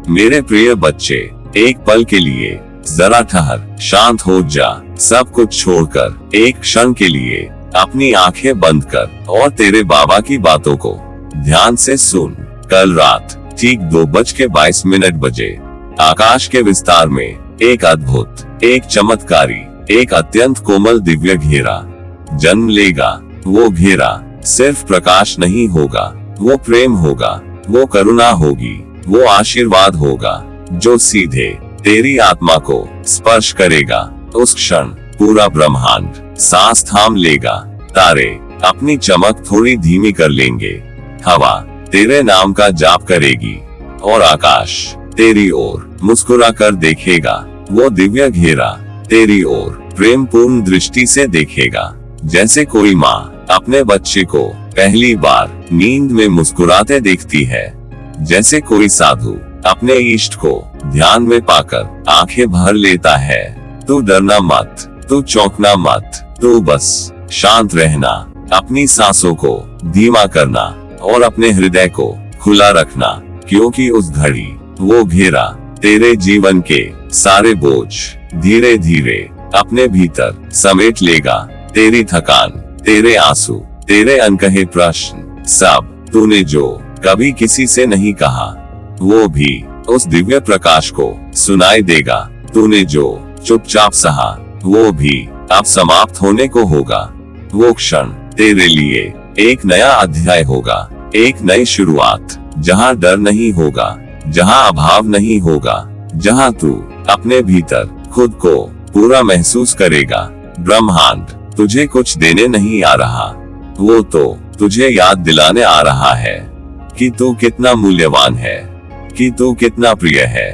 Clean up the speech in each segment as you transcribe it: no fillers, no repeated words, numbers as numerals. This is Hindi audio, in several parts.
मेरे प्रिय बच्चे, एक पल के लिए जरा ठहर, शांत हो जा, सब कुछ छोड़कर एक क्षण के लिए अपनी आंखें बंद कर और तेरे बाबा की बातों को ध्यान से सुन। कल रात ठीक 2:22 बजे आकाश के विस्तार में एक अद्भुत, एक चमत्कारी, एक अत्यंत कोमल दिव्य घेरा जन्म लेगा। वो घेरा सिर्फ प्रकाश नहीं होगा, वो प्रेम होगा, वो करुणा होगी, वो आशीर्वाद होगा जो सीधे तेरी आत्मा को स्पर्श करेगा। उस क्षण पूरा ब्रह्मांड सांस थाम लेगा, तारे अपनी चमक थोड़ी धीमी कर लेंगे, हवा तेरे नाम का जाप करेगी और आकाश तेरी ओर मुस्कुरा कर देखेगा। वो दिव्य घेरा तेरी ओर प्रेम पूर्ण दृष्टि से देखेगा, जैसे कोई माँ अपने बच्चे को पहली बार नींद में मुस्कुराते देखती है, जैसे कोई साधु अपने इष्ट को ध्यान में पाकर आंखें भर लेता है। तू डरना मत, तू चौंकना मत, तू बस शांत रहना, अपनी सांसों को धीमा करना और अपने हृदय को खुला रखना, क्योंकि उस घड़ी वो घेरा तेरे जीवन के सारे बोझ धीरे धीरे अपने भीतर समेट लेगा। तेरी थकान, तेरे आंसू, तेरे अनकहे प्रश्न, सब तूने जो कभी किसी से नहीं कहा, वो भी उस दिव्य प्रकाश को सुनाई देगा। तूने जो चुपचाप सहा, वो भी अब समाप्त होने को होगा। वो क्षण तेरे लिए एक नया अध्याय होगा, एक नई शुरुआत, जहाँ डर नहीं होगा, जहाँ अभाव नहीं होगा, जहाँ तू अपने भीतर खुद को पूरा महसूस करेगा। ब्रह्मांड तुझे कुछ देने नहीं आ रहा, वो तो तुझे याद दिलाने आ रहा है कि तू कितना मूल्यवान है, कि तू कितना प्रिय है,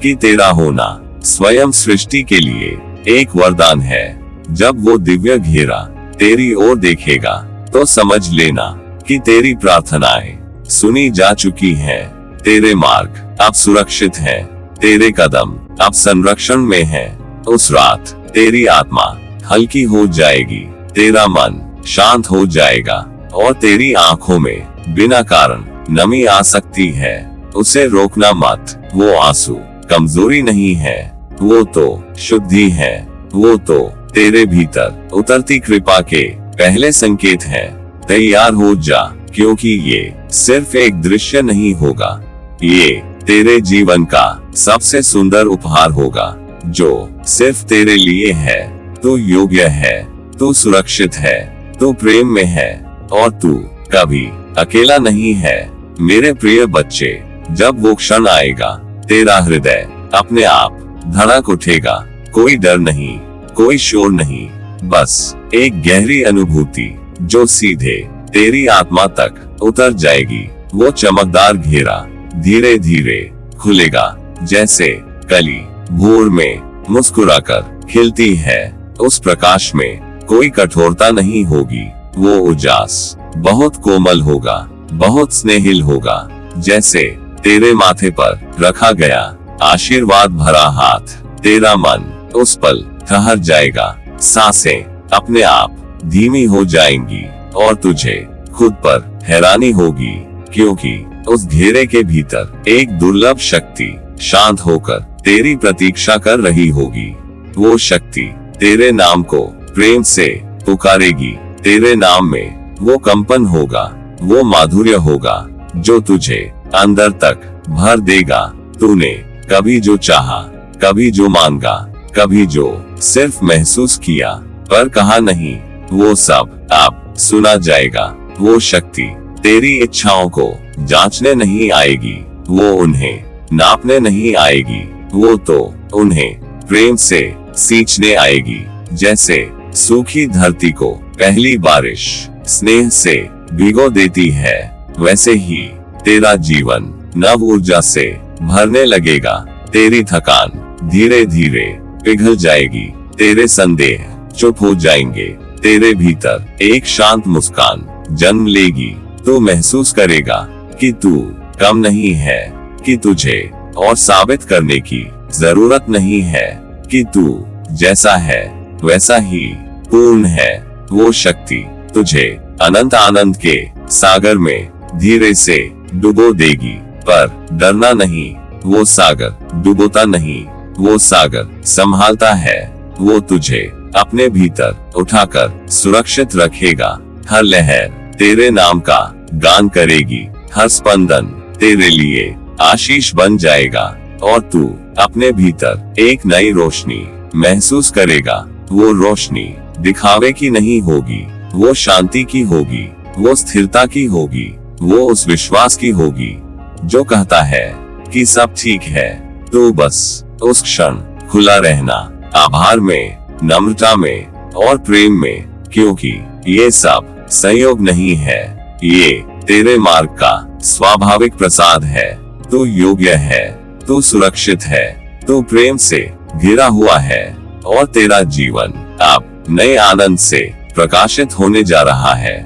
कि तेरा होना स्वयं सृष्टि के लिए एक वरदान है। जब वो दिव्य घेरा तेरी ओर देखेगा तो समझ लेना कि तेरी प्रार्थनाएं सुनी जा चुकी हैं, तेरे मार्ग अब सुरक्षित हैं, तेरे कदम अब संरक्षण में हैं। उस रात तेरी आत्मा हल्की हो जाएगी, तेरा मन शांत हो जाएगा और तेरी आंखों में बिना कारण नमी आ सकती है। उसे रोकना मत, वो आंसू कमजोरी नहीं है, वो तो शुद्धि है, वो तो तेरे भीतर उतरती कृपा के पहले संकेत हैं। तैयार हो जा, क्योंकि ये सिर्फ एक दृश्य नहीं होगा, ये तेरे जीवन का सबसे सुंदर उपहार होगा, जो सिर्फ तेरे लिए है। तू योग्य है, तू सुरक्षित है, तू प्रेम में है और तू कभी अकेला नहीं है। मेरे प्रिय बच्चे, जब वो क्षण आएगा, तेरा हृदय अपने आप धड़क उठेगा। कोई डर नहीं, कोई शोर नहीं, बस एक गहरी अनुभूति जो सीधे तेरी आत्मा तक उतर जाएगी। वो चमकदार घेरा धीरे धीरे खुलेगा, जैसे कली भोर में मुस्कुराकर खिलती है। उस प्रकाश में कोई कठोरता नहीं होगी, वो उजास बहुत कोमल होगा, बहुत स्नेहिल होगा, जैसे तेरे माथे पर रखा गया आशीर्वाद भरा हाथ। तेरा मन उस पल ठहर जाएगा, सांसें अपने आप धीमी हो जाएंगी और तुझे खुद पर हैरानी होगी, क्योंकि उस घेरे के भीतर एक दुर्लभ शक्ति शांत होकर तेरी प्रतीक्षा कर रही होगी। वो शक्ति तेरे नाम को प्रेम से पुकारेगी। तेरे नाम में वो कंपन होगा, वो माधुर्य होगा जो तुझे अंदर तक भर देगा। तूने कभी जो चाहा, कभी जो मांगा, कभी जो सिर्फ महसूस किया पर कहा नहीं, वो सब अब सुना जाएगा। वो शक्ति तेरी इच्छाओं को जांचने नहीं आएगी, वो उन्हें नापने नहीं आएगी, वो तो उन्हें प्रेम से सींचने आएगी। जैसे सूखी धरती को पहली बारिश स्नेह से भिगो देती है, वैसे ही तेरा जीवन नव ऊर्जा से भरने लगेगा। तेरी थकान धीरे धीरे पिघल जाएगी, तेरे संदेह चुप हो जाएंगे, तेरे भीतर एक शांत मुस्कान जन्म लेगी। तू महसूस करेगा कि तू कम नहीं है, कि तुझे और साबित करने की जरूरत नहीं है, कि तू जैसा है वैसा ही पूर्ण है। वो शक्ति तुझे अनंत आनंद के सागर में धीरे से डुबो देगी, पर डरना नहीं, वो सागर डुबोता नहीं, वो सागर संभालता है। वो तुझे अपने भीतर उठाकर सुरक्षित रखेगा। हर लहर तेरे नाम का गान करेगी, हर स्पंदन तेरे लिए आशीष बन जाएगा और तू अपने भीतर एक नई रोशनी महसूस करेगा। वो रोशनी दिखावे की नहीं होगी, वो शांति की होगी, वो स्थिरता की होगी, वो उस विश्वास की होगी जो कहता है कि सब ठीक है। तो बस उस क्षण खुला रहना, आभार में, नम्रता में और प्रेम में, क्योंकि ये सब संयोग नहीं है, ये तेरे मार्ग का स्वाभाविक प्रसाद है। तू योग्य है, तू सुरक्षित है, तू प्रेम से घिरा हुआ है और तेरा जीवन अब नए आनंद से प्रकाशित होने जा रहा है।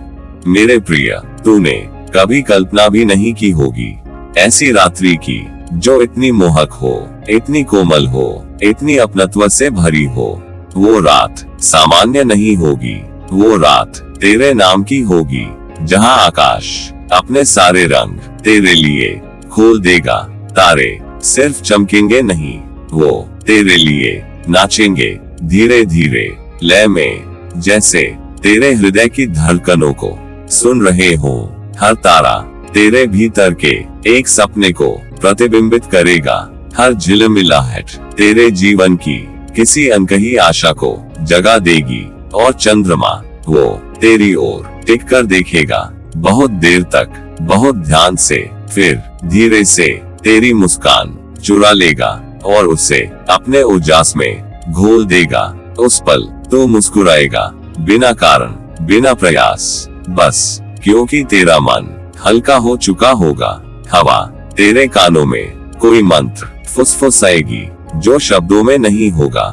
मेरे प्रिय, तूने कभी कल्पना भी नहीं की होगी ऐसी रात्रि की जो इतनी मोहक हो, इतनी कोमल हो, इतनी अपनत्व से भरी हो। वो रात सामान्य नहीं होगी, वो रात तेरे नाम की होगी, जहां आकाश अपने सारे रंग तेरे लिए खोल देगा। तारे सिर्फ चमकेंगे नहीं, वो तेरे लिए नाचेंगे धीरे धीरे लय में, जैसे तेरे हृदय की धड़कनों को सुन रहे हो। हर तारा तेरे भीतर के एक सपने को प्रतिबिंबित करेगा, हर झिलमिलाहट तेरे जीवन की किसी अनकही आशा को जगा देगी और चंद्रमा वो तेरी ओर टिक कर देखेगा बहुत देर तक, बहुत ध्यान से, फिर धीरे से तेरी मुस्कान चुरा लेगा और उसे अपने उजास में घोल देगा। उस पल तो मुस्कुराएगा बिना कारण, बिना प्रयास, बस क्योंकि तेरा मन हल्का हो चुका होगा। हवा तेरे कानों में कोई मंत्र फुसफुसाएगी जो शब्दों में नहीं होगा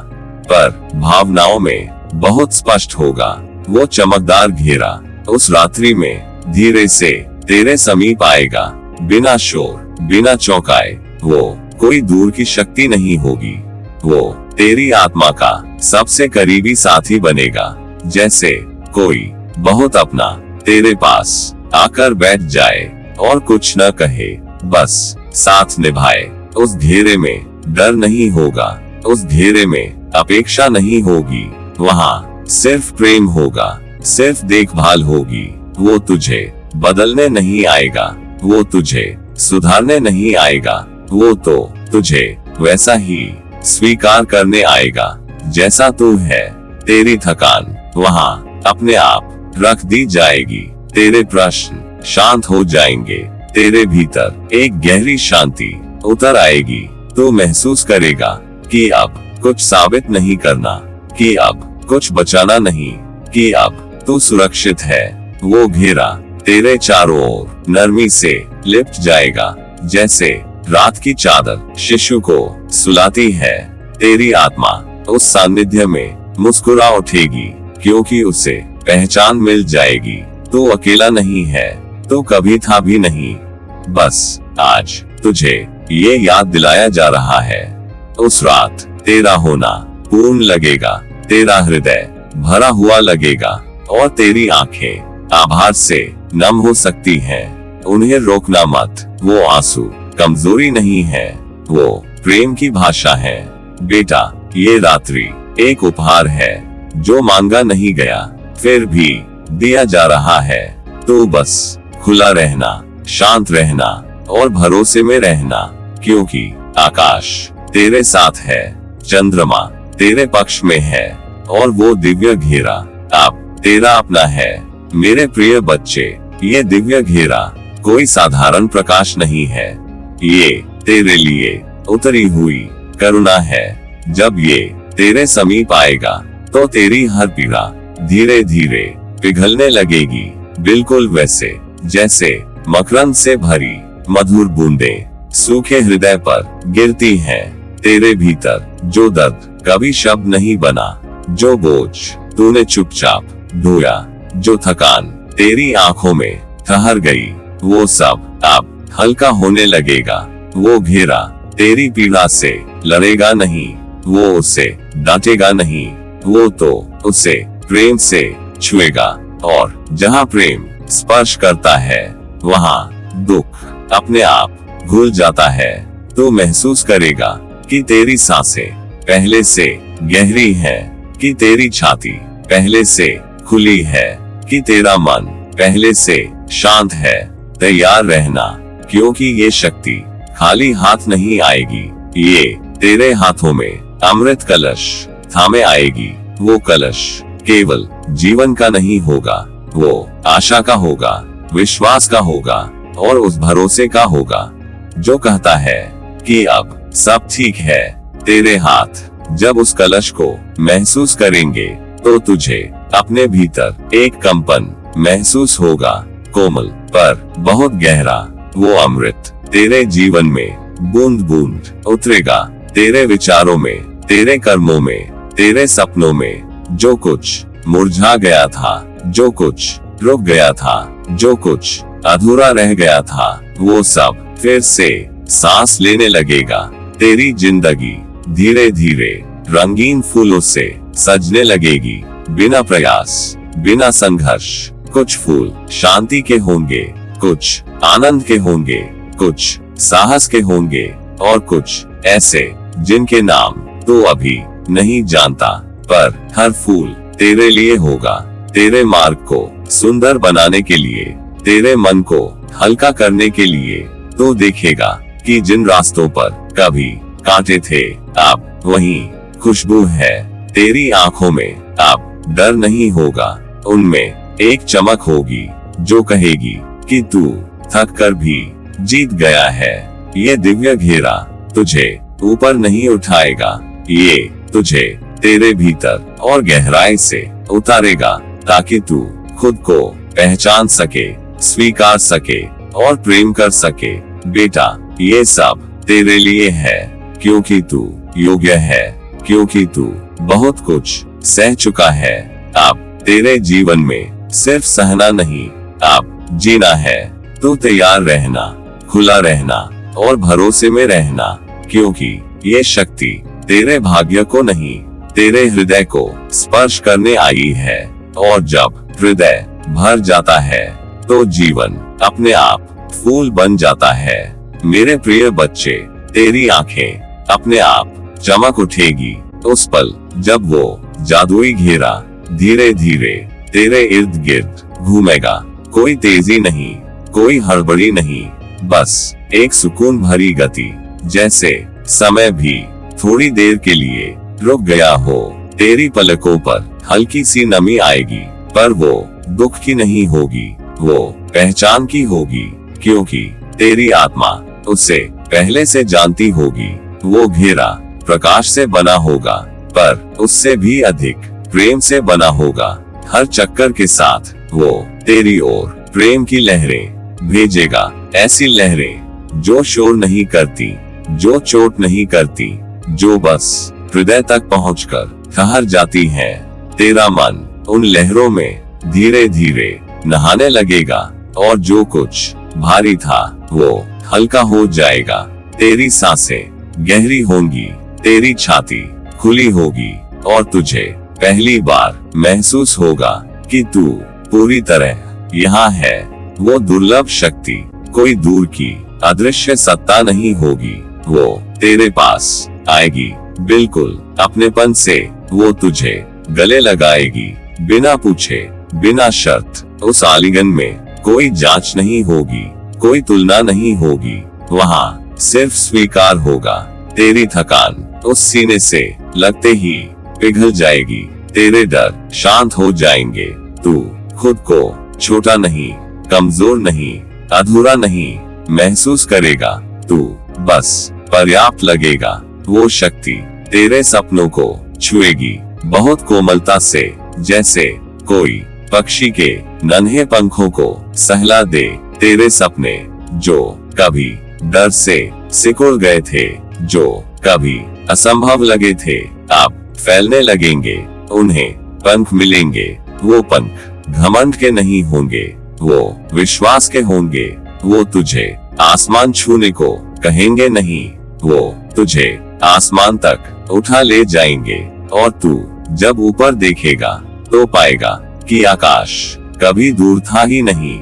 पर भावनाओं में बहुत स्पष्ट होगा। वो चमकदार घेरा उस रात्रि में धीरे से तेरे समीप आएगा, बिना शोर, बिना चौंकाए। वो कोई दूर की शक्ति नहीं होगी, वो तेरी आत्मा का सबसे करीबी साथी बनेगा, जैसे कोई बहुत अपना तेरे पास आकर बैठ जाए और कुछ न कहे, बस साथ निभाए। उस घेरे में डर नहीं होगा, उस घेरे में अपेक्षा नहीं होगी, वहाँ सिर्फ प्रेम होगा, सिर्फ देखभाल होगी। वो तुझे बदलने नहीं आएगा, वो तुझे सुधारने नहीं आएगा, वो तो तुझे वैसा ही स्वीकार करने आएगा जैसा तू है। तेरी थकान वहाँ अपने आप रख दी जाएगी, तेरे प्रश्न शांत हो जाएंगे, तेरे भीतर एक गहरी शांति उतर आएगी। तू महसूस करेगा कि अब कुछ साबित नहीं करना, कि अब कुछ बचाना नहीं, कि अब तू सुरक्षित है। वो घेरा तेरे चारों ओर नरमी से लिपट जाएगा, जैसे रात की चादर शिशु को सुलाती है। तेरी आत्मा उस सानिध्य में मुस्कुरा उठेगी, क्योंकि उसे पहचान मिल जाएगी। तू अकेला नहीं है, तो कभी था भी नहीं, बस आज तुझे ये याद दिलाया जा रहा है। उस रात तेरा होना पूर्ण लगेगा, तेरा हृदय भरा हुआ लगेगा और तेरी आंखें आभार से नम हो सकती हैं। उन्हें रोकना मत, वो आंसू कमजोरी नहीं है, वो प्रेम की भाषा है। बेटा, ये रात्रि एक उपहार है जो मांगा नहीं गया, फिर भी दिया जा रहा है। तो बस खुला रहना, शांत रहना और भरोसे में रहना, क्योंकि आकाश तेरे साथ है, चंद्रमा तेरे पक्ष में है और वो दिव्य घेरा अब तेरा अपना है। मेरे प्रिय बच्चे, ये दिव्य घेरा कोई साधारण प्रकाश नहीं है, ये तेरे लिए उतरी हुई करुणा है। जब ये तेरे समीप आएगा तो तेरी हर पीड़ा धीरे धीरे पिघलने लगेगी, बिल्कुल वैसे जैसे मकरंद से भरी मधुर बूंदें सूखे हृदय पर गिरती हैं। तेरे भीतर जो दर्द कभी शब्द नहीं बना, जो बोझ तूने चुपचाप ढोया, जो थकान तेरी आंखों में ठहर गई, वो सब अब हल्का होने लगेगा। वो घेरा तेरी पीड़ा से लड़ेगा नहीं, वो उसे डांटेगा नहीं, वो तो उसे प्रेम से छुएगा और जहाँ प्रेम स्पर्श करता है वहाँ दुख अपने आप घुल जाता है। तो महसूस करेगा कि तेरी सांसें पहले से गहरी है, कि तेरी छाती पहले से खुली है, कि तेरा मन पहले से शांत है। तैयार रहना, क्योंकि ये शक्ति खाली हाथ नहीं आएगी, ये तेरे हाथों में अमृत कलश थामे आएगी। वो कलश केवल जीवन का नहीं होगा, वो आशा का होगा, विश्वास का होगा और उस भरोसे का होगा जो कहता है कि अब सब ठीक है। तेरे हाथ जब उस कलश को महसूस करेंगे तो तुझे अपने भीतर एक कंपन महसूस होगा, कोमल पर बहुत गहरा। वो अमृत तेरे जीवन में बूंद बूंद उतरेगा, तेरे विचारों में, तेरे कर्मों में, तेरे सपनों में। जो कुछ मुरझा गया था, जो कुछ रुक गया था, जो कुछ अधूरा रह गया था, वो सब फिर से सांस लेने लगेगा। तेरी जिंदगी धीरे धीरे रंगीन फूलों से सजने लगेगी, बिना प्रयास, बिना संघर्ष। कुछ फूल शांति के होंगे, कुछ आनंद के होंगे, कुछ साहस के होंगे और कुछ ऐसे जिनके नाम तो अभी नहीं जानता। पर हर फूल तेरे लिए होगा, तेरे मार्ग को सुंदर बनाने के लिए, तेरे मन को हल्का करने के लिए। तो देखेगा कि जिन रास्तों पर कभी कांटे थे, अब वहीं खुशबू है। तेरी आंखों में अब डर नहीं होगा, उनमें एक चमक होगी जो कहेगी कि तू थक कर भी जीत गया है। ये दिव्य घेरा तुझे ऊपर नहीं उठाएगा, ये तुझे तेरे भीतर और गहराई से उतारेगा, ताकि तू खुद को पहचान सके, स्वीकार सके और प्रेम कर सके। बेटा, ये सब तेरे लिए है, क्योंकि तू योग्य है, क्योंकि तू बहुत कुछ सह चुका है। अब तेरे जीवन में सिर्फ सहना नहीं, अब जीना है। तो तैयार रहना, खुला रहना और भरोसे में रहना, क्योंकि ये शक्ति तेरे भाग्य को नहीं, तेरे हृदय को स्पर्श करने आई है। और जब हृदय भर जाता है तो जीवन अपने आप फूल बन जाता है। मेरे प्रिय बच्चे, तेरी आंखें अपने आप चमक उठेगी उस पल जब वो जादुई घेरा धीरे धीरे तेरे इर्द गिर्द घूमेगा। कोई तेजी नहीं, कोई हड़बड़ी नहीं, बस एक सुकून भरी गति, जैसे समय भी थोड़ी देर के लिए रुक गया हो। तेरी पलकों पर हल्की सी नमी आएगी, पर वो दुख की नहीं होगी, वो पहचान की होगी, क्योंकि तेरी आत्मा उसे पहले से जानती होगी। वो घेरा प्रकाश से बना होगा, पर उससे भी अधिक प्रेम से बना होगा। हर चक्कर के साथ वो तेरी ओर प्रेम की लहरें भेजेगा, ऐसी लहरें जो शोर नहीं करती, जो चोट नहीं करती, जो बस हृदय तक पहुंचकर ठहर जाती हैं। तेरा मन उन लहरों में धीरे धीरे नहाने लगेगा और जो कुछ भारी था वो हल्का हो जाएगा। तेरी सांसें गहरी होंगी, तेरी छाती खुली होगी और तुझे पहली बार महसूस होगा कि तू पूरी तरह यहाँ है। वो दुर्लभ शक्ति कोई दूर की अदृश्य सत्ता नहीं होगी, वो तेरे पास आएगी बिल्कुल अपनेपन से। वो तुझे गले लगाएगी बिना पूछे, बिना शर्त। उस आलिंगन में कोई जांच नहीं होगी, कोई तुलना नहीं होगी, वहाँ सिर्फ स्वीकार होगा। तेरी थकान उस सीने से लगते ही पिघल जाएगी, तेरे डर शांत हो जाएंगे। तू खुद को छोटा नहीं, कमजोर नहीं, अधूरा नहीं महसूस करेगा। तू बस पर्याप्त लगेगा। वो शक्ति तेरे सपनों को छुएगी बहुत कोमलता से, जैसे कोई पक्षी के नन्हे पंखों को सहला दे। तेरे सपने जो कभी डर से सिकुड़ गए थे, जो कभी असंभव लगे थे, अब फैलने लगेंगे। उन्हें पंख मिलेंगे। वो पंख घमंड के नहीं होंगे, वो विश्वास के होंगे। वो तुझे आसमान छूने को कहेंगे नहीं, वो तुझे आसमान तक उठा ले जाएंगे। और तू जब ऊपर देखेगा तो पाएगा कि आकाश कभी दूर था ही नहीं।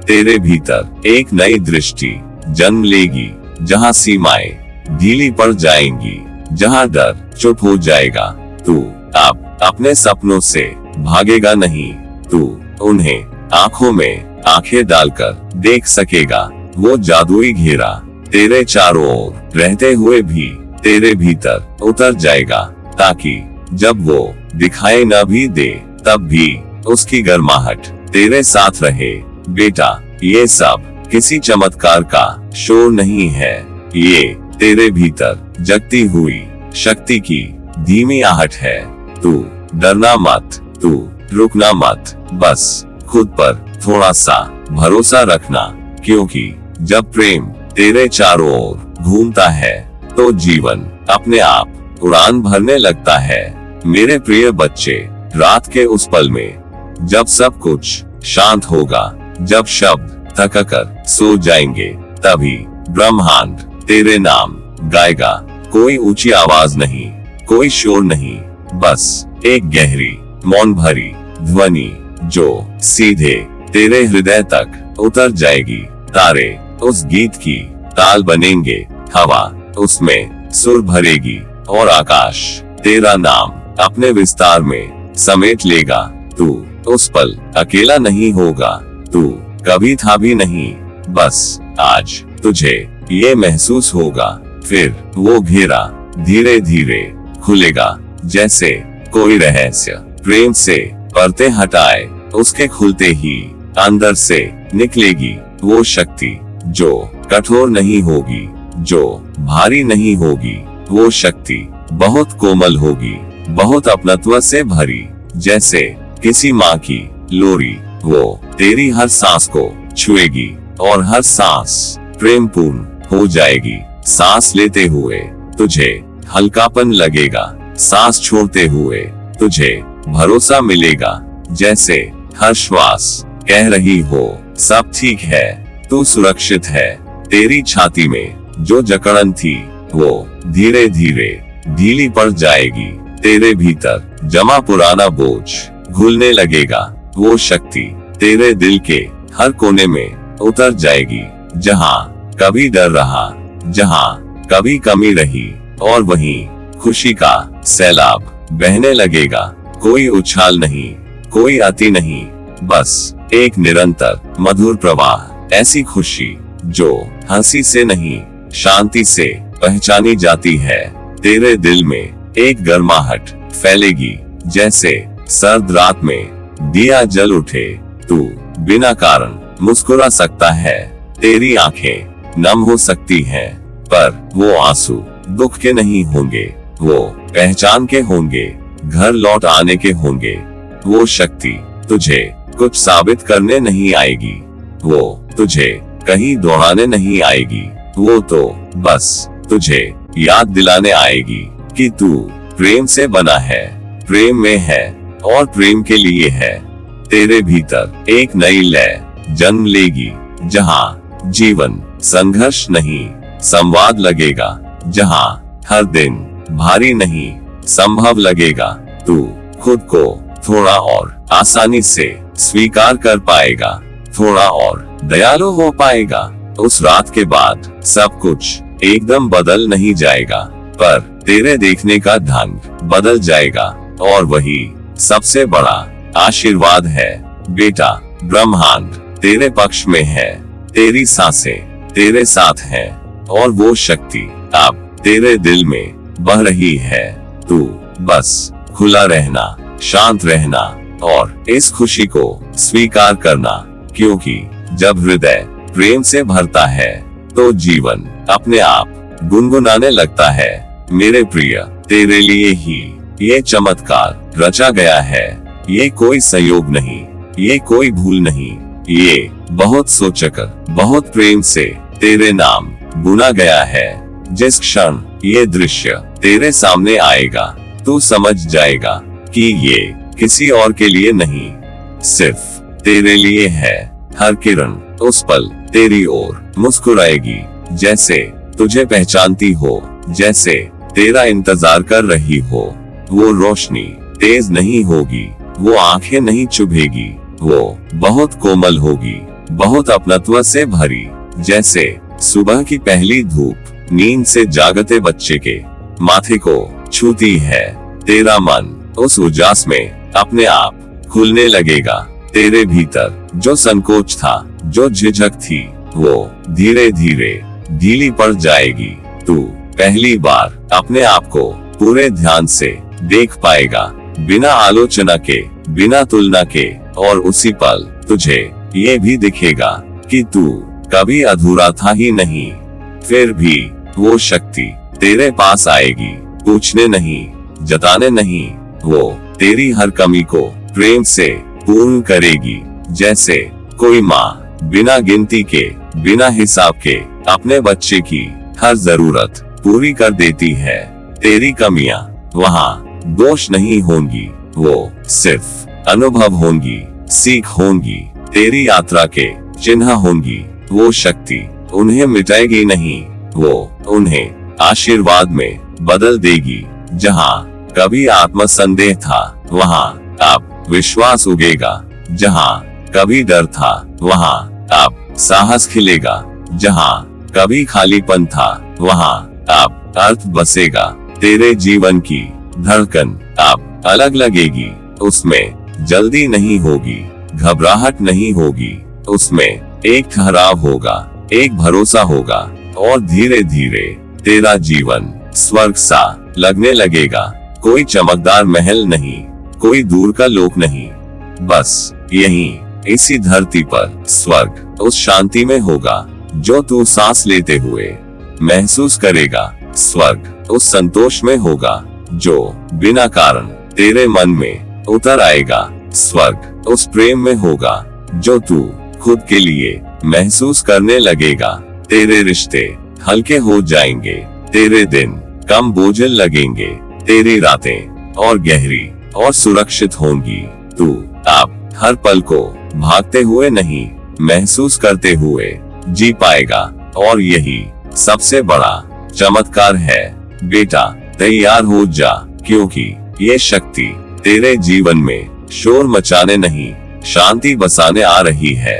तेरे भीतर एक नई दृष्टि जन्म लेगी, जहाँ सीमाएं ढीली पड़ जाएंगी। जहाँ डर चुप हो जाएगा, तू अब अपने सपनों से भागेगा नहीं। तू उन्हें आंखों में आंखें डालकर देख सकेगा। वो जादुई घेरा तेरे चारों ओर रहते हुए भी तेरे भीतर उतर जाएगा, ताकि जब वो दिखाई न भी दे तब भी उसकी गर्माहट तेरे साथ रहे। बेटा, ये सब किसी चमत्कार का शोर नहीं है, ये तेरे भीतर जगती हुई शक्ति की धीमी आहट है। तू डरना मत, तू रुकना मत, बस खुद पर थोड़ा सा भरोसा रखना, क्योंकि जब प्रेम तेरे चारों ओर घूमता है तो जीवन अपने आप उड़ान भरने लगता है। मेरे प्रिय बच्चे, रात के उस पल में जब सब कुछ शांत होगा, जब शब्द थककर सो जाएंगे, तभी ब्रह्मांड तेरे नाम गाएगा। कोई ऊंची आवाज नहीं, कोई शोर नहीं, बस एक गहरी मौन भरी ध्वनि जो सीधे तेरे हृदय तक उतर जाएगी। तारे उस गीत की ताल बनेंगे, हवा उसमें सुर भरेगी, और आकाश तेरा नाम अपने विस्तार में समेट लेगा। तू उस पल अकेला नहीं होगा, तू कभी था भी नहीं, बस आज तुझे ये महसूस होगा। फिर वो घेरा धीरे धीरे खुलेगा, जैसे कोई रहस्य प्रेम से पर्दे हटाए। उसके खुलते ही अंदर से निकलेगी वो शक्ति जो कठोर नहीं होगी, जो भारी नहीं होगी। वो शक्ति बहुत कोमल होगी, बहुत अपनत्व से भरी, जैसे किसी माँ की लोरी। वो तेरी हर सांस को छुएगी और हर सांस प्रेम पूर्ण हो जाएगी। सांस लेते हुए तुझे हल्कापन लगेगा, सांस छोड़ते हुए तुझे भरोसा मिलेगा, जैसे हर श्वास कह रही हो सब ठीक है, तू सुरक्षित है। तेरी छाती में जो जकड़न थी वो धीरे धीरे ढीली पड़ जाएगी। तेरे भीतर जमा पुराना बोझ घुलने लगेगा। वो शक्ति तेरे दिल के हर कोने में उतर जाएगी। जहाँ कभी डर रहा, जहाँ कभी कमी रही, और वहीं खुशी का सैलाब बहने लगेगा। कोई उछाल नहीं, कोई अति नहीं, बस एक निरंतर मधुर प्रवाह। ऐसी खुशी जो हंसी से नहीं, शांति से पहचानी जाती है। तेरे दिल में एक गर्माहट फैलेगी, जैसे सर्द रात में दिया जल उठे। तू बिना कारण मुस्कुरा सकता है, तेरी आंखें नम हो सकती हैं, पर वो आंसू दुख के नहीं होंगे, वो पहचान के होंगे, घर लौट आने के होंगे। वो शक्ति तुझे कुछ साबित करने नहीं आएगी, वो तुझे कहीं दौड़ाने नहीं आएगी, वो तो बस तुझे याद दिलाने आएगी कि तू प्रेम से बना है, प्रेम में है और प्रेम के लिए है। तेरे भीतर एक नई लय जन्म लेगी, जहाँ जीवन संघर्ष नहीं संवाद लगेगा, जहाँ हर दिन भारी नहीं संभव लगेगा। तू खुद को थोड़ा और आसानी से स्वीकार कर पाएगा, थोड़ा और दयालु हो पाएगा। उस रात के बाद सब कुछ एकदम बदल नहीं जाएगा, पर तेरे देखने का ढंग बदल जाएगा, और वही सबसे बड़ा आशीर्वाद है। बेटा, ब्रह्मांड तेरे पक्ष में है, तेरी सांसें तेरे साथ हैं, और वो शक्ति अब तेरे दिल में बह रही है। तू बस खुला रहना, शांत रहना और इस खुशी को स्वीकार करना, क्योंकि जब हृदय प्रेम से भरता है तो जीवन अपने आप गुनगुनाने लगता है। मेरे प्रिय, तेरे लिए ही ये चमत्कार रचा गया है। ये कोई संयोग नहीं, ये कोई भूल नहीं, ये बहुत सोचकर, बहुत प्रेम से तेरे नाम बुना गया है। जिस क्षण ये दृश्य तेरे सामने आएगा, तू समझ जाएगा कि ये किसी और के लिए नहीं, सिर्फ तेरे लिए है। हर किरण उस पल तेरी ओर मुस्कुराएगी, जैसे तुझे पहचानती हो, जैसे तेरा इंतजार कर रही हो। वो रोशनी तेज नहीं होगी, वो आंखें नहीं चुभेगी, वो बहुत कोमल होगी, बहुत अपनत्व से भरी, जैसे सुबह की पहली धूप। नींद से जागते बच्चे के माथे को छूती है। तेरा मन उस उजास में अपने आप खुलने लगेगा। तेरे भीतर जो संकोच था, जो झिझक थी, वो धीरे धीरे ढीली पड़ जाएगी। तू पहली बार अपने आप को पूरे ध्यान से देख पाएगा, बिना आलोचना के, बिना तुलना के, और उसी पल तुझे ये भी दिखेगा कि तू कभी अधूरा था ही नहीं। फिर भी वो शक्ति तेरे पास आएगी, पूछने नहीं, जताने नहीं, वो तेरी हर कमी को प्रेम से पूर्ण करेगी। जैसे कोई माँ बिना गिनती के, बिना हिसाब के अपने बच्चे की हर जरूरत पूरी कर देती है। तेरी कमियां वहाँ दोष नहीं होंगी, वो सिर्फ अनुभव होंगी, सीख होंगी, तेरी यात्रा के चिन्ह होंगी। वो शक्ति उन्हें मिटाएगी नहीं, वो उन्हें आशीर्वाद में बदल देगी। जहाँ कभी आत्मसंदेह था, वहाँ अब विश्वास उगेगा। जहाँ कभी डर था, वहाँ अब साहस खिलेगा। जहाँ कभी खालीपन था, वहाँ अब अर्थ बसेगा। तेरे जीवन की धड़कन अब अलग लगेगी। उसमें जल्दी नहीं होगी, घबराहट नहीं होगी, उसमें एक ठहराव होगा, एक भरोसा होगा, और धीरे धीरे तेरा जीवन स्वर्ग सा लगने लगेगा। कोई चमकदार महल नहीं, कोई दूर का लोक नहीं, बस यहीं इसी धरती पर स्वर्ग उस शांति में होगा जो तू सांस लेते हुए महसूस करेगा। स्वर्ग उस संतोष में होगा जो बिना कारण तेरे मन में उतर आएगा। स्वर्ग उस प्रेम में होगा जो तू खुद के लिए महसूस करने लगेगा। तेरे रिश्ते हल्के हो जाएंगे, तेरे दिन कम बोझिल लगेंगे, तेरी रातें और गहरी और सुरक्षित होंगी। तू अब हर पल को भागते हुए नहीं, महसूस करते हुए जी पाएगा, और यही सबसे बड़ा चमत्कार है। बेटा तैयार हो जा, क्योंकि ये शक्ति तेरे जीवन में शोर मचाने नहीं, शांति बसाने आ रही है।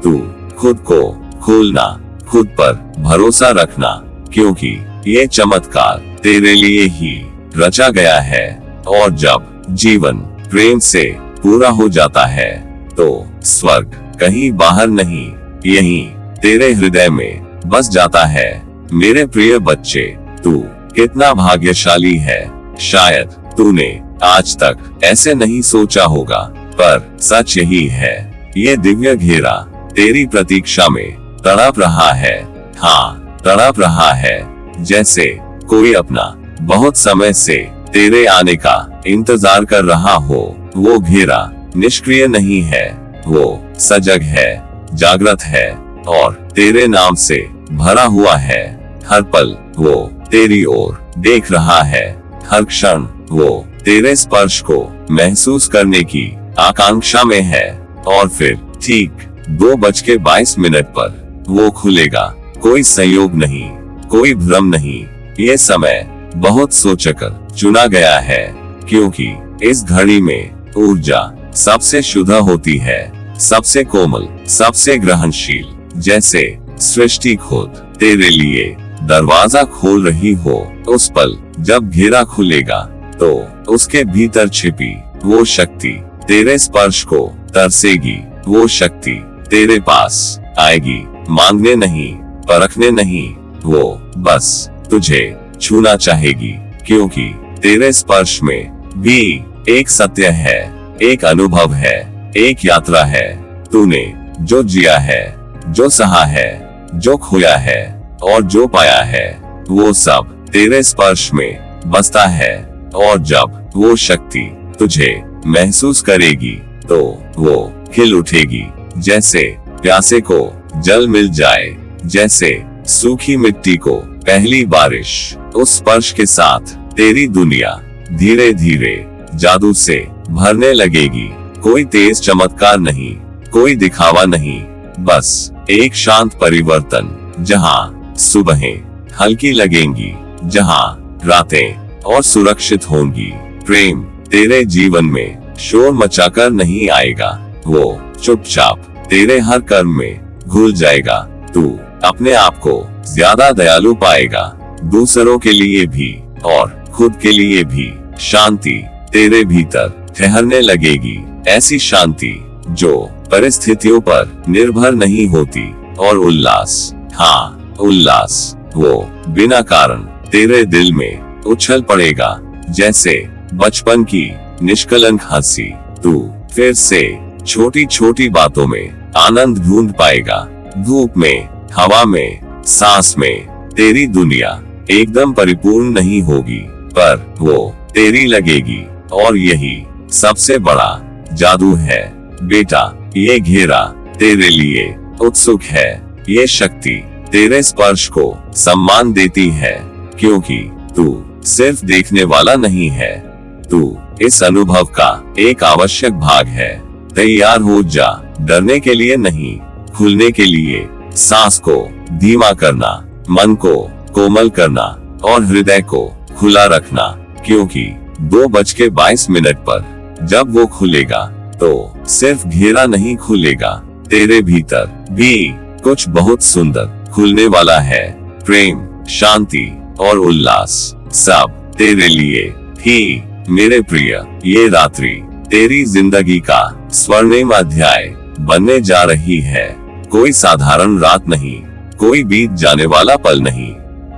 तू खुद को खोलना, खुद पर भरोसा रखना, क्योंकि ये चमत्कार तेरे लिए ही रचा गया है। और जब जीवन प्रेम से पूरा हो जाता है, तो स्वर्ग कहीं बाहर नहीं, यहीं तेरे हृदय में बस जाता है। मेरे प्रिय बच्चे, तू कितना भाग्यशाली है। शायद तूने आज तक ऐसे नहीं सोचा होगा, पर सच यही है। ये दिव्य घेरा तेरी प्रतीक्षा में तड़प रहा है। हाँ, तड़प रहा है, जैसे कोई अपना बहुत समय से तेरे आने का इंतजार कर रहा हो। वो घेरा निष्क्रिय नहीं है, वो सजग है, जागृत है, और तेरे नाम से भरा हुआ है। हर पल वो तेरी ओर देख रहा है, हर क्षण वो तेरे स्पर्श को महसूस करने की आकांक्षा में है। और फिर ठीक 2:22 पर वो खुलेगा। कोई संयोग नहीं, कोई भ्रम नहीं, ये समय बहुत सोचकर चुना गया है, क्योंकि इस घड़ी में ऊर्जा सबसे शुद्ध होती है, सबसे कोमल, सबसे ग्रहणशील। जैसे सृष्टि खुद तेरे लिए दरवाजा खोल रही हो। उस पल जब घेरा खुलेगा, तो उसके भीतर छिपी वो शक्ति तेरे स्पर्श को तरसेगी। वो शक्ति तेरे पास आएगी, मांगने नहीं, परखने नहीं, वो बस तुझे छूना चाहेगी, क्योंकि तेरे स्पर्श में भी एक सत्य है, एक अनुभव है, एक यात्रा है। तूने जो जिया है, जो सहा है, जो खोया है, और जो पाया है, वो सब तेरे स्पर्श में बसता है। और जब वो शक्ति तुझे महसूस करेगी, तो वो खिल उठेगी। जैसे प्यासे को जल मिल जाए, जैसे सूखी मिट्टी को पहली बारिश। उस स्पर्श के साथ तेरी दुनिया धीरे धीरे जादू से भरने लगेगी। कोई तेज चमत्कार नहीं, कोई दिखावा नहीं, बस एक शांत परिवर्तन। जहाँ सुबहें हल्की लगेंगी, जहाँ रातें और सुरक्षित होंगी। प्रेम तेरे जीवन में शोर मचाकर नहीं आएगा, वो चुपचाप तेरे हर कर्म में घुल जाएगा। तू अपने आप को ज्यादा दयालु पाएगा, दूसरों के लिए भी और खुद के लिए भी। शांति तेरे भीतर ठहरने लगेगी, ऐसी शांति जो परिस्थितियों पर निर्भर नहीं होती। और उल्लास, हाँ उल्लास, वो बिना कारण तेरे दिल में उछल पड़ेगा, जैसे बचपन की निष्कलंक हंसी। तू फिर से छोटी छोटी बातों में आनंद ढूंढ पाएगा, धूप में, हवा में, सांस में। तेरी दुनिया एकदम परिपूर्ण नहीं होगी, पर वो तेरी लगेगी, और यही सबसे बड़ा जादू है। बेटा, ये घेरा तेरे लिए उत्सुक है, ये शक्ति तेरे स्पर्श को सम्मान देती है, क्योंकि तू सिर्फ देखने वाला नहीं है, तू इस अनुभव का एक आवश्यक भाग है। तैयार हो जा, डरने के लिए नहीं, खुलने के लिए। सांस को धीमा करना, मन को कोमल करना और हृदय को खुला रखना, क्योंकि 2:22 पर जब वो खुलेगा तो सिर्फ घेरा नहीं खुलेगा, तेरे भीतर भी कुछ बहुत सुंदर खुलने वाला है। प्रेम, शांति और उल्लास सब तेरे लिए ही। मेरे प्रिय, ये रात्रि तेरी जिंदगी का स्वर्णिम अध्याय बनने जा रही है। कोई साधारण रात नहीं, कोई बीत जाने वाला पल नहीं।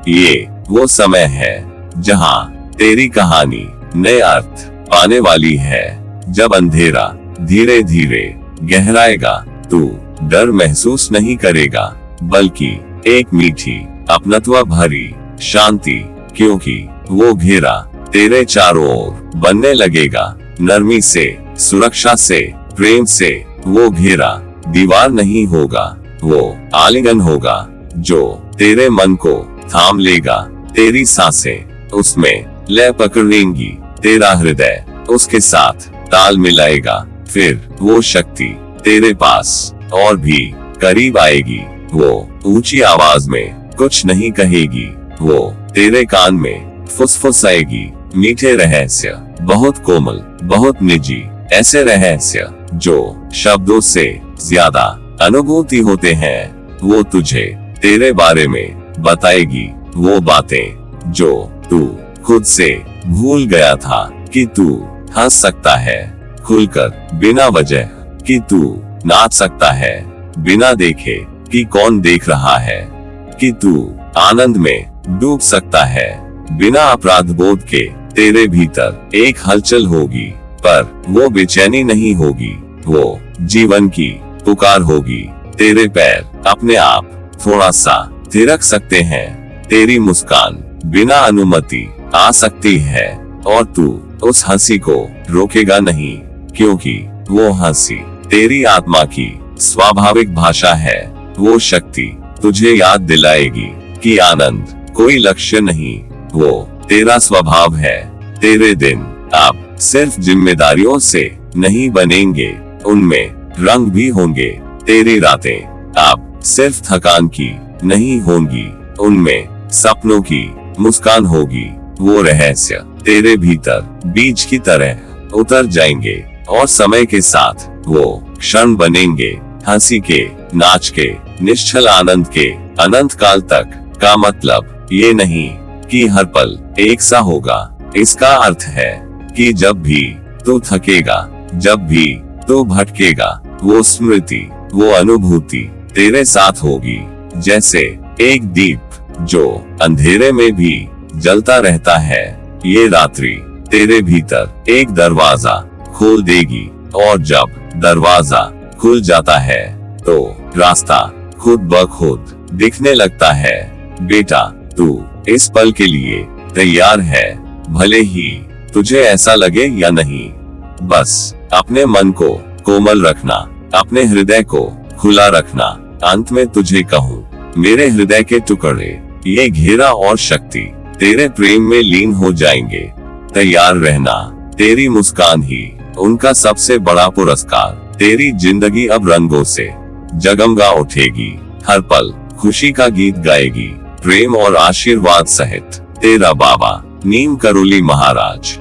ये वो समय है जहां तेरी कहानी नए अर्थ पाने वाली है। जब अंधेरा धीरे धीरे गहराएगा, तू डर महसूस नहीं करेगा, बल्कि एक मीठी अपनत्व भरी शांति, क्योंकि वो घेरा तेरे चारों ओर बनने लगेगा। नरमी से, सुरक्षा से, प्रेम से। वो घेरा दीवार नहीं होगा, वो आलिंगन होगा जो तेरे मन को थाम लेगा। तेरी सांसें उसमें लय पकड़ लेंगी, तेरा हृदय उसके साथ ताल मिलाएगा। फिर वो शक्ति तेरे पास और भी करीब आएगी। वो ऊंची आवाज में कुछ नहीं कहेगी, वो तेरे कान में फुसफुसाएगी। मीठे रहस्य, बहुत कोमल, बहुत निजी, ऐसे रहस्य जो शब्दों से ज्यादा अनुभूति होते हैं। वो तुझे तेरे बारे में बताएगी, वो बातें जो तू खुद से भूल गया था, कि तू हंस सकता है खुलकर बिना वजह, कि तू नाच सकता है बिना देखे कि कौन देख रहा है, कि तू आनंद में डूब सकता है बिना अपराध बोध के। तेरे भीतर एक हलचल होगी, पर वो बेचैनी नहीं होगी, वो जीवन की पुकार होगी। तेरे पैर अपने आप थोड़ा सा थिरक सकते हैं, तेरी मुस्कान बिना अनुमति आ सकती है, और तू उस हंसी को रोकेगा नहीं, क्योंकि वो हंसी तेरी आत्मा की स्वाभाविक भाषा है। वो शक्ति तुझे याद दिलाएगी कि आनंद कोई लक्ष्य नहीं, वो तेरा स्वभाव है। तेरे दिन अब सिर्फ जिम्मेदारियों से नहीं बनेंगे, उनमें रंग भी होंगे। तेरी रातें अब सिर्फ थकान की नहीं होंगी, उनमें सपनों की मुस्कान होगी। वो रहस्य तेरे भीतर बीज की तरह उतर जाएंगे, और समय के साथ वो क्षण बनेंगे, हंसी के, नाच के, निश्चल आनंद के। अनंत काल तक का मतलब ये नहीं कि हर पल एक सा होगा, इसका अर्थ है कि जब भी तू थकेगा, जब भी तू भटकेगा, वो स्मृति, वो अनुभूति तेरे साथ होगी, जैसे एक दीप जो अंधेरे में भी जलता रहता है। ये रात्रि तेरे भीतर एक दरवाजा खोल देगी, और जब दरवाजा खुल जाता है तो रास्ता खुद ब खुद दिखने लगता है। बेटा, तू इस पल के लिए तैयार है, भले ही तुझे ऐसा लगे या नहीं। बस अपने मन को कोमल रखना, अपने हृदय को खुला रखना। अंत में तुझे कहूँ, मेरे हृदय के टुकड़े, ये घेरा और शक्ति तेरे प्रेम में लीन हो जाएंगे। तैयार रहना, तेरी मुस्कान ही उनका सबसे बड़ा पुरस्कार। तेरी जिंदगी अब रंगों से जगमगा उठेगी, हर पल खुशी का गीत गाएगी, प्रेम और आशीर्वाद सहित। तेरा बाबा नीम करोली महाराज।